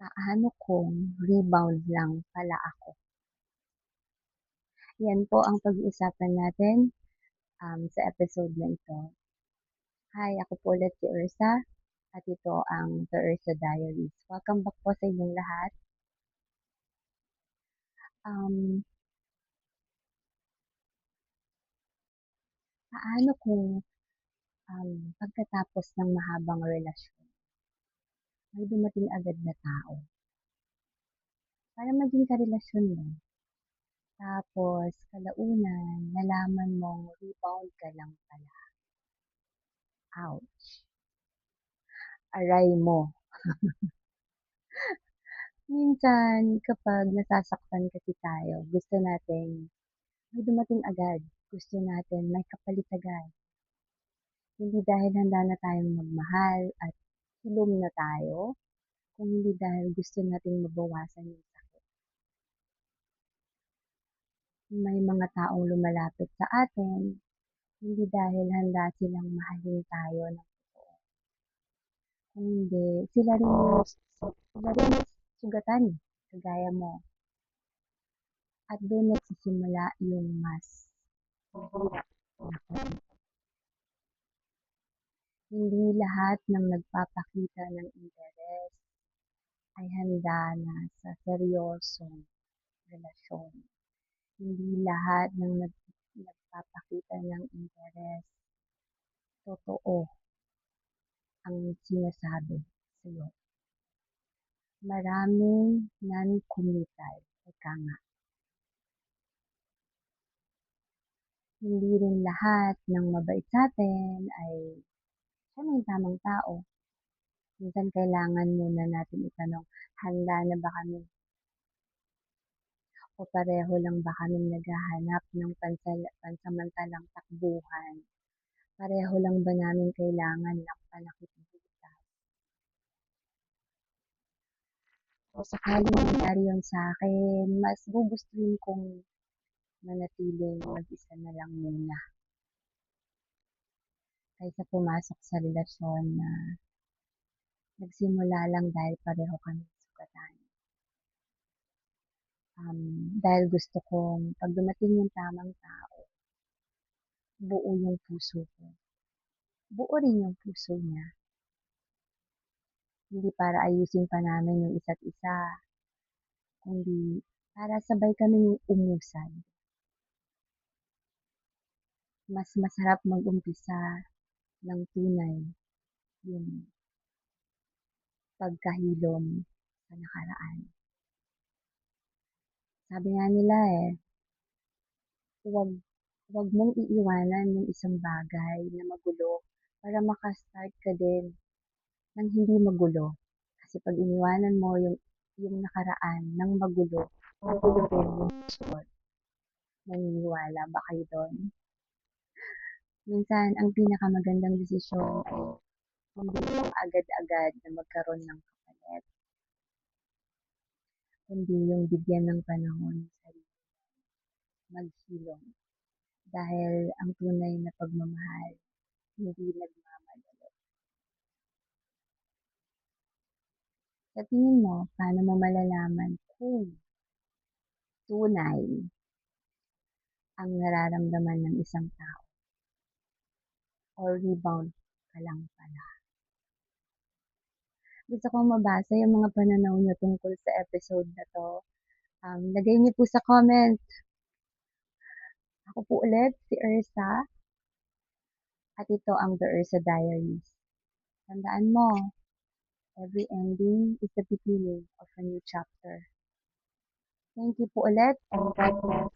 Paano kung rebound lang pala ako? Yan po ang pag-uusapan natin sa episode na ito. Hi, ako po ulit si Ursa at ito ang The Ursa Diaries. Welcome back po sa inyong lahat. Paano kung pagkatapos ng mahabang relasyon, may dumating agad na tao para maging karelasyon mo? Tapos, kalaunan, nalaman mong rebound ka lang pala. Ouch! Aray mo. Minsan kapag nasasaktan kasi tayo, gusto natin may dumating agad. Gusto natin may kapalit agad. Hindi dahil handa na tayong magmahal at hilom na tayo, kung hindi dahil gusto nating mabawasan yung sakit. May mga taong lumalapit sa atin, hindi dahil handa silang mahalin tayo ng totoo. Kung hindi, sila rin sugatan, kagaya mo. At doon nagsisimula yung mas mahirap na kwento. Hindi lahat ng nagpapakita ng interes ay handa na sa seryosong relasyon. Hindi lahat ng nagpapakita ng interes totoo ang sinasabi sa'yo. Maraming non-committal, ika nga. Hindi rin lahat ng mabait sa'tin ay siya na yung tamang tao. Minsan kailangan muna natin itanong, handa na ba kami? O pareho lang ba kaming naghahanap ng pansamantalang takbuhan? Pareho lang ba namin kailangan ng panakipagbutas? O sakaling mangyari yun sa akin, mas gugustuhin kong manatiling mag-isa na lang muna kaysa pumasok sa relasyon na nagsimula lang dahil pareho kami sugatan. Dahil gusto kong pag dumating yung tamang tao, buo yung puso ko. Buo rin yung puso niya. Hindi para ayusin pa namin yung isa't isa, kundi para sabay kaming umusad. Mas masarap mag-umpisa ng tunay yung pagkahilom sa nakaraan. Sabi nga nila huwag huwag mong iiwanan yung isang bagay na magulo para makastart ka din ng hindi magulo. Kasi pag iniwanan mo yung nakaraan ng magulo, magulo rin yung susunod. Naniniwala ba kayo doon? Minsan, ang pinakamagandang desisyon ay hindi yung agad-agad na magkaroon ng kapalit, kundi yung bigyan ng panahon sa sarili maghilom. Dahil ang tunay na pagmamahal, hindi nagmamadali. Sa tingin mo, paano mo malalaman kung tunay ang nararamdaman ng isang tao? Or rebound ka lang pala? Gusto kong mabasa yung mga pananaw niyo tungkol sa episode na to. Lagay niyo po sa comment. Ako po ulit, si Ursa. At ito ang The Ursa Diaries. Tandaan mo, every ending is the beginning of a new chapter. Thank you po ulit and God bless.